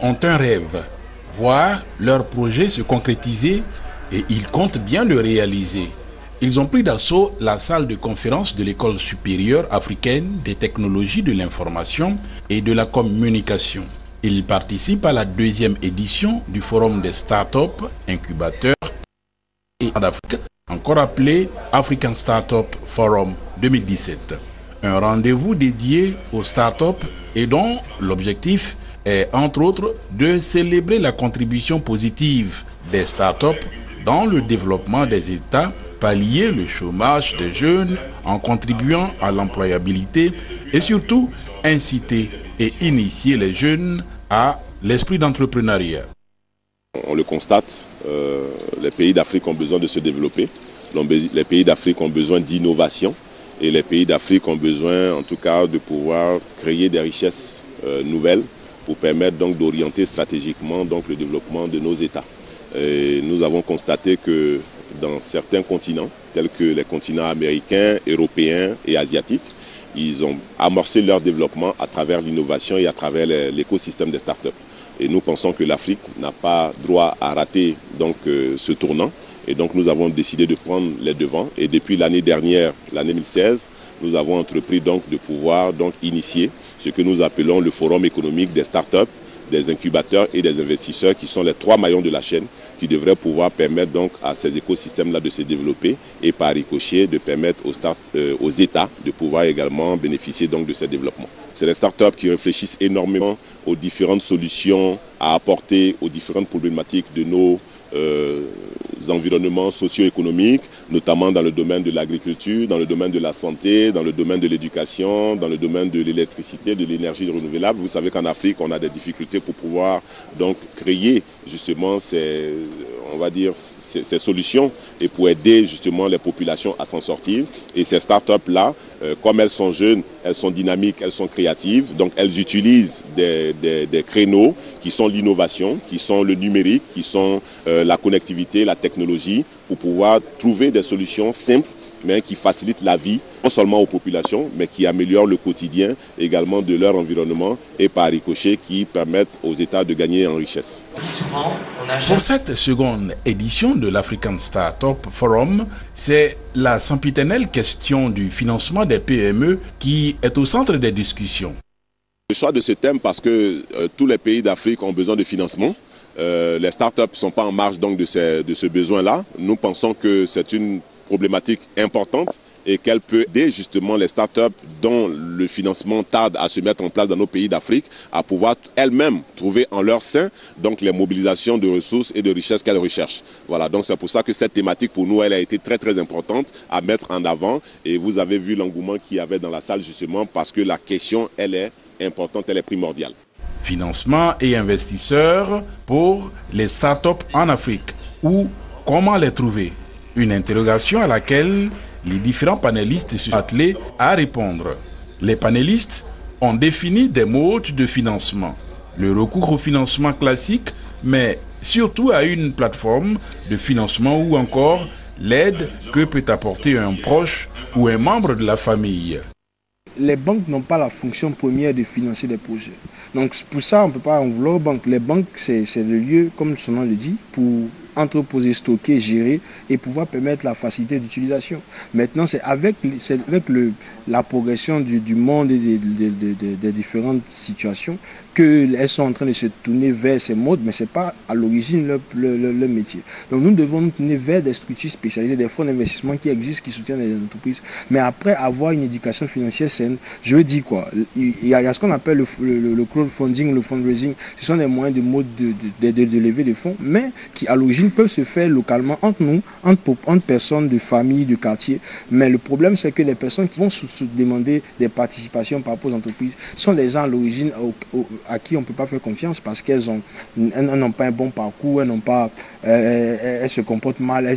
ont un rêve, voir leur projet se concrétiser et ils comptent bien le réaliser. Ils ont pris d'assaut la salle de conférence de l'École supérieure africaine des technologies de l'information et de la communication. Ils participent à la 2e édition du Forum des startups, incubateurs et d'Afrique, encore appelé African Startup Forum 2017. Un rendez-vous dédié aux startups et dont l'objectif est entre autres de célébrer la contribution positive des startups dans le développement des États, pallier le chômage des jeunes en contribuant à l'employabilité et surtout inciter et initier les jeunes à l'esprit d'entrepreneuriat. On le constate, les pays d'Afrique ont besoin de se développer, les pays d'Afrique ont besoin d'innovation et les pays d'Afrique ont besoin en tout cas de pouvoir créer des richesses nouvelles pour permettre donc d'orienter stratégiquement donc le développement de nos États. Et nous avons constaté que dans certains continents, tels que les continents américains, européens et asiatiques, ils ont amorcé leur développement à travers l'innovation et à travers l'écosystème des startups. Et nous pensons que l'Afrique n'a pas droit à rater donc, ce tournant. Et donc nous avons décidé de prendre les devants. Et depuis l'année dernière, l'année 2016, nous avons entrepris donc de pouvoir donc initier ce que nous appelons le forum économique des startups, des incubateurs et des investisseurs qui sont les 3 maillons de la chaîne qui devraient pouvoir permettre donc à ces écosystèmes-là de se développer et par ricochet de permettre aux États de pouvoir également bénéficier donc de ces développements. C'est les startups qui réfléchissent énormément aux différentes solutions à apporter aux différentes problématiques de nos environnements socio-économiques, notamment dans le domaine de l'agriculture, dans le domaine de la santé, dans le domaine de l'éducation, dans le domaine de l'électricité, de l'énergie renouvelable. Vous savez qu'en Afrique, on a des difficultés pour pouvoir donc créer justement ces solutions et pour aider justement les populations à s'en sortir. Et ces startups-là, comme elles sont jeunes, elles sont dynamiques, elles sont créatives, donc elles utilisent des créneaux qui sont l'innovation, qui sont le numérique, qui sont la connectivité, la technologie, pour pouvoir trouver des solutions simples, mais qui facilitent la vie, non seulement aux populations, mais qui améliorent le quotidien également de leur environnement et par ricochet qui permettent aux États de gagner en richesse. Pour cette seconde édition de l'African Startup Forum, c'est la sempiternelle question du financement des PME qui est au centre des discussions. Le choix de ce thème parce que tous les pays d'Afrique ont besoin de financement. Les startups ne sont pas en marge donc de ce besoin-là. Nous pensons que c'est une problématique importante et qu'elle peut aider justement les startups dont le financement tarde à se mettre en place dans nos pays d'Afrique à pouvoir elles-mêmes trouver en leur sein donc les mobilisations de ressources et de richesses qu'elles recherchent. Voilà, donc c'est pour ça que cette thématique pour nous elle a été très très importante à mettre en avant et vous avez vu l'engouement qu'il y avait dans la salle justement parce que la question elle est importante, elle est primordiale. Financement et investisseurs pour les startups en Afrique ou comment les trouver? Une interrogation à laquelle les différents panélistes se sont attelés à répondre. Les panélistes ont défini des modes de financement. Le recours au financement classique, mais surtout à une plateforme de financement ou encore l'aide que peut apporter un proche ou un membre de la famille. Les banques n'ont pas la fonction première de financer des projets. Donc pour ça, on ne peut pas en vouloir aux banques. Les banques, c'est le lieu, comme son nom le dit, pour entreposer, stocker, gérer et pouvoir permettre la facilité d'utilisation. Maintenant, c'est avec la progression du monde et des différentes situations qu'elles sont en train de se tourner vers ces modes, mais ce n'est pas à l'origine le métier. Donc nous devons nous tourner vers des structures spécialisées, des fonds d'investissement qui existent, qui soutiennent les entreprises. Mais après avoir une éducation financière saine, je veux dire quoi, il y a ce qu'on appelle le crowdfunding, le fundraising. Ce sont des moyens de mode de lever des fonds, mais qui à l'origine peuvent se faire localement entre nous, entre personnes de famille, de quartier. Mais le problème, c'est que les personnes qui vont se demander des participations par rapport aux entreprises sont des gens à l'origine à qui on ne peut pas faire confiance parce qu'elles n'ont pas un bon parcours, elles se comportent mal,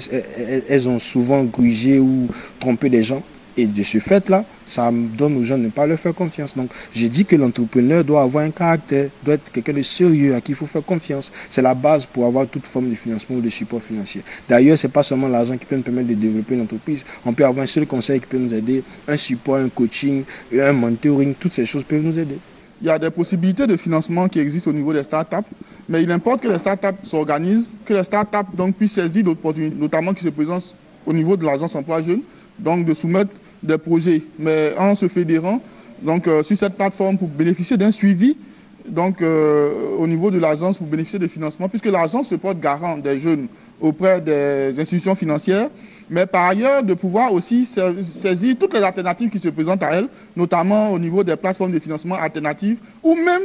elles ont souvent grugé ou trompé des gens. Et de ce fait-là, ça donne aux gens de ne pas leur faire confiance. Donc, j'ai dit que l'entrepreneur doit avoir un caractère, doit être quelqu'un de sérieux à qui il faut faire confiance. C'est la base pour avoir toute forme de financement ou de support financier. D'ailleurs, ce n'est pas seulement l'argent qui peut nous permettre de développer une entreprise. On peut avoir un seul conseil qui peut nous aider, un support, un coaching, un mentoring, toutes ces choses peuvent nous aider. il y a des possibilités de financement qui existent au niveau des startups, mais il importe que les startups s'organisent, que les startups donc puissent saisir l'opportunité, notamment qui se présentent au niveau de l'agence emploi jeune, donc de soumettre des projets, mais en se fédérant donc, sur cette plateforme pour bénéficier d'un suivi donc, au niveau de l'agence pour bénéficier de financement, puisque l'agence se porte garant des jeunes auprès des institutions financières, mais par ailleurs de pouvoir aussi saisir toutes les alternatives qui se présentent à elle, notamment au niveau des plateformes de financement alternatives ou même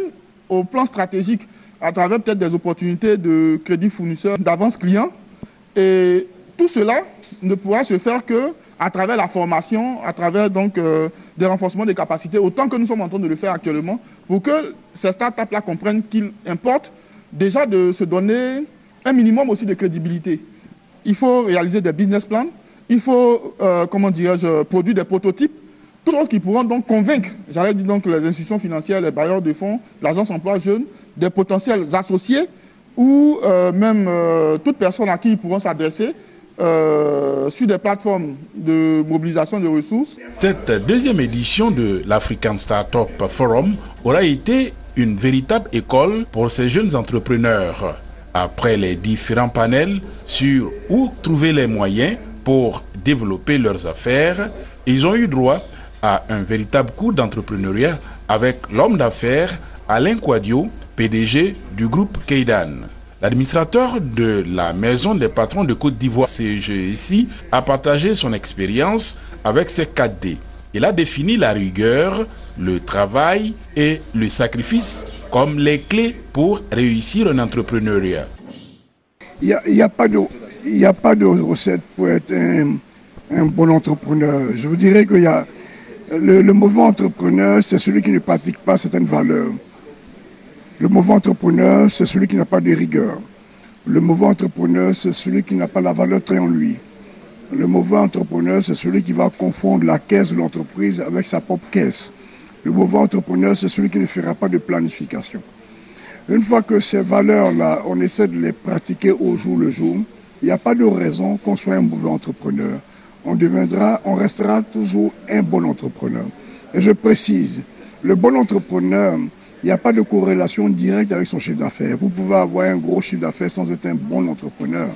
au plan stratégique à travers peut-être des opportunités de crédit fournisseur, d'avance client. Et tout cela ne pourra se faire que à travers la formation, à travers donc des renforcements des capacités, autant que nous sommes en train de le faire actuellement, pour que ces startups-là comprennent qu'il importe déjà de se donner un minimum aussi de crédibilité. Il faut réaliser des business plans, il faut, comment dirais-je, produire des prototypes, toutes choses qui pourront donc convaincre, j'allais dire donc les institutions financières, les bailleurs de fonds, l'agence emploi jeune, des potentiels associés ou même toute personne à qui ils pourront s'adresser sur des plateformes de mobilisation de ressources. Cette deuxième édition de l'African Startup Forum aura été une véritable école pour ces jeunes entrepreneurs. Après les différents panels sur où trouver les moyens pour développer leurs affaires, ils ont eu droit à un véritable cours d'entrepreneuriat avec l'homme d'affaires Alain Quadio, PDG du groupe Keidan. L'administrateur de la Maison des patrons de Côte d'Ivoire, CGIC, a partagé son expérience avec ses 4D. Il a défini la rigueur, le travail et le sacrifice comme les clés pour réussir un entrepreneuriat. Il n'y a pas de recette pour être un bon entrepreneur. Je vous dirais que le mauvais entrepreneur, c'est celui qui ne pratique pas certaines valeurs. Le mauvais entrepreneur, c'est celui qui n'a pas de rigueur. Le mauvais entrepreneur, c'est celui qui n'a pas la valeur très en lui. Le mauvais entrepreneur, c'est celui qui va confondre la caisse de l'entreprise avec sa propre caisse. Le mauvais entrepreneur, c'est celui qui ne fera pas de planification. Une fois que ces valeurs-là, on essaie de les pratiquer au jour le jour, il n'y a pas de raison qu'on soit un mauvais entrepreneur. On restera toujours un bon entrepreneur. Et je précise, le bon entrepreneur, il n'y a pas de corrélation directe avec son chiffre d'affaires. Vous pouvez avoir un gros chiffre d'affaires sans être un bon entrepreneur.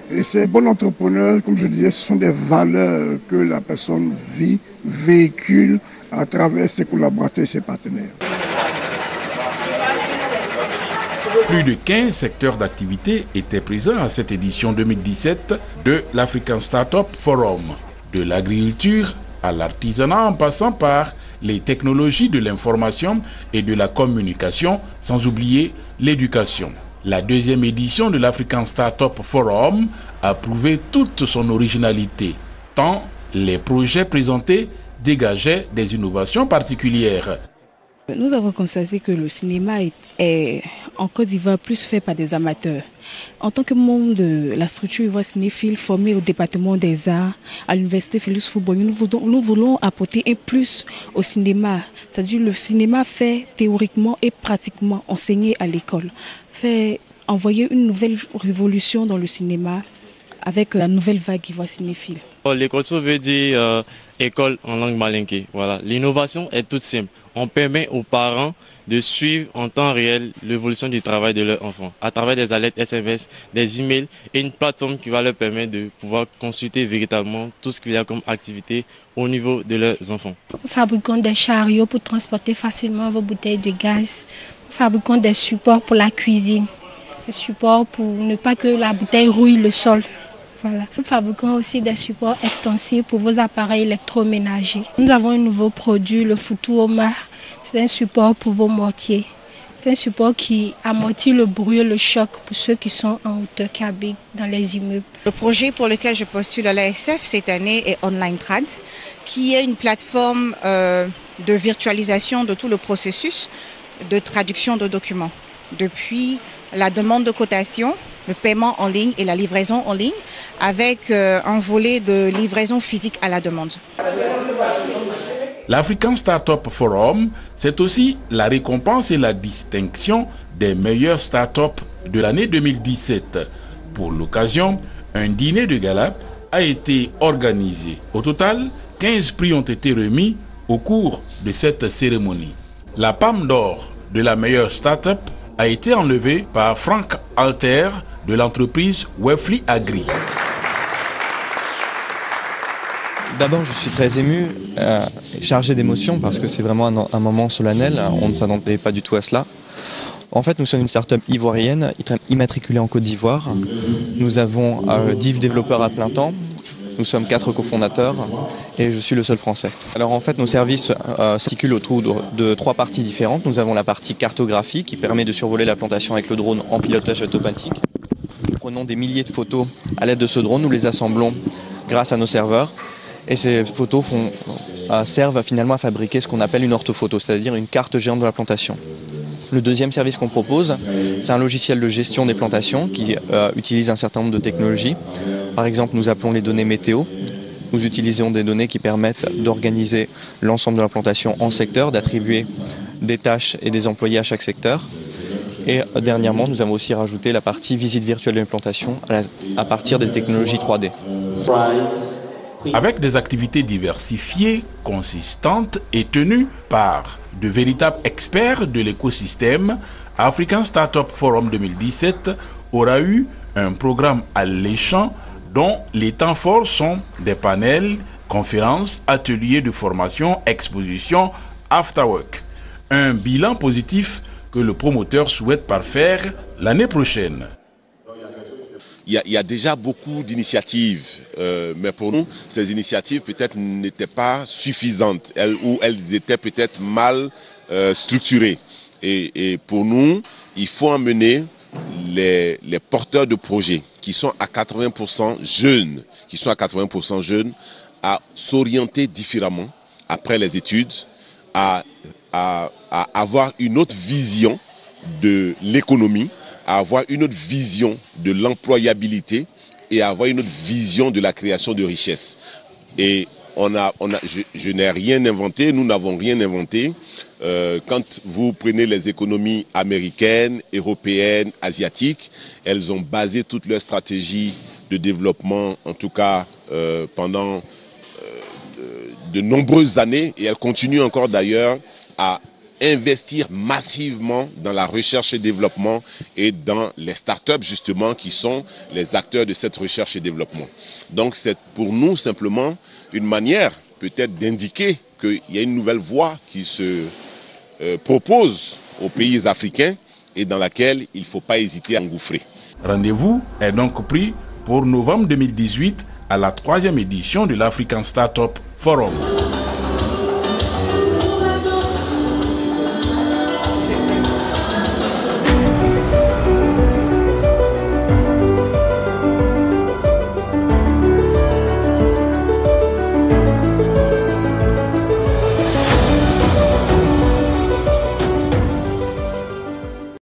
Et ces bons entrepreneurs, comme je disais, ce sont des valeurs que la personne vit, véhicule à travers ses collaborateurs et ses partenaires. Plus de 15 secteurs d'activité étaient présents à cette édition 2017 de l'African Startup Forum. De l'agriculture à l'artisanat en passant par les technologies de l'information et de la communication, sans oublier l'éducation. La deuxième édition de l'African Startup Forum a prouvé toute son originalité, tant les projets présentés dégageaient des innovations particulières. Nous avons constaté que le cinéma est en Côte d'Ivoire plus fait par des amateurs. En tant que membre de la structure Ivoire Cinéphile formée au département des arts à l'université Félix Houphouët-Boigny, nous voulons apporter un plus au cinéma. C'est-à-dire le cinéma fait théoriquement et pratiquement enseigner à l'école. Fait envoyer une nouvelle révolution dans le cinéma avec la nouvelle vague Ivoire Cinéphile. L'école veut dire école en langue malinké. Voilà. L'innovation est toute simple. On permet aux parents de suivre en temps réel l'évolution du travail de leurs enfants à travers des alertes SMS, des emails et une plateforme qui va leur permettre de pouvoir consulter véritablement tout ce qu'il y a comme activité au niveau de leurs enfants. Nous fabriquons des chariots pour transporter facilement vos bouteilles de gaz. Nous fabriquons des supports pour la cuisine, des supports pour ne pas que la bouteille rouille le sol. Voilà. Nous fabriquons aussi des supports extensifs pour vos appareils électroménagers. Nous avons un nouveau produit, le Futuoma. C'est un support pour vos mortiers. C'est un support qui amortit le bruit et le choc pour ceux qui sont en hauteur, qui habitent dans les immeubles. Le projet pour lequel je postule à l'ASF cette année est Online Trad, qui est une plateforme de virtualisation de tout le processus de traduction de documents. Depuis la demande de cotation, le paiement en ligne et la livraison en ligne, avec un volet de livraison physique à la demande. L'African Startup Forum, c'est aussi la récompense et la distinction des meilleures startups de l'année 2017. Pour l'occasion, un dîner de gala a été organisé. Au total, 15 prix ont été remis au cours de cette cérémonie. La palme d'or de la meilleure start-up a été enlevée par Frank Alter de l'entreprise Wefly Agri. D'abord, je suis très ému, chargé d'émotions parce que c'est vraiment un moment solennel. On ne s'attendait pas du tout à cela. En fait, nous sommes une start-up ivoirienne immatriculée en Côte d'Ivoire. Nous avons 10 développeurs à plein temps. Nous sommes 4 cofondateurs et je suis le seul français. Alors en fait, nos services s'articulent autour de 3 parties différentes. Nous avons la partie cartographie qui permet de survoler la plantation avec le drone en pilotage automatique. Nous prenons des milliers de photos à l'aide de ce drone, nous les assemblons grâce à nos serveurs. Et ces photos servent finalement à fabriquer ce qu'on appelle une orthophoto, c'est-à-dire une carte géante de la plantation. Le deuxième service qu'on propose, c'est un logiciel de gestion des plantations qui utilise un certain nombre de technologies. Par exemple, nous appelons les données météo. Nous utilisons des données qui permettent d'organiser l'ensemble de la plantation en secteurs, d'attribuer des tâches et des employés à chaque secteur. Et dernièrement, nous avons aussi rajouté la partie visite virtuelle de l'implantation à partir des technologies 3D. Avec des activités diversifiées, consistantes et tenues par de véritables experts de l'écosystème, African Startup Forum 2017 aura eu un programme alléchant dont les temps forts sont des panels, conférences, ateliers de formation, expositions, afterwork. Un bilan positif que le promoteur souhaite parfaire l'année prochaine. Il y a déjà beaucoup d'initiatives, mais pour nous, ces initiatives peut-être n'étaient pas suffisantes ou elles étaient peut-être mal structurées. Et pour nous, il faut emmener les porteurs de projets qui sont à 80% jeunes, à s'orienter différemment après les études, à avoir une autre vision de l'économie, à avoir une autre vision de l'employabilité et à avoir une autre vision de la création de richesses. Et je n'ai rien inventé, nous n'avons rien inventé. Quand vous prenez les économies américaines, européennes, asiatiques, elles ont basé toute leur stratégie de développement, en tout cas pendant de nombreuses années, et elles continuent encore d'ailleurs à investir massivement dans la recherche et développement et dans les startups justement qui sont les acteurs de cette recherche et développement. Donc c'est pour nous simplement une manière peut-être d'indiquer qu'il y a une nouvelle voie qui se propose aux pays africains et dans laquelle il ne faut pas hésiter à engouffrer. Rendez-vous est donc pris pour novembre 2018 à la 3e édition de l'African Startup Forum.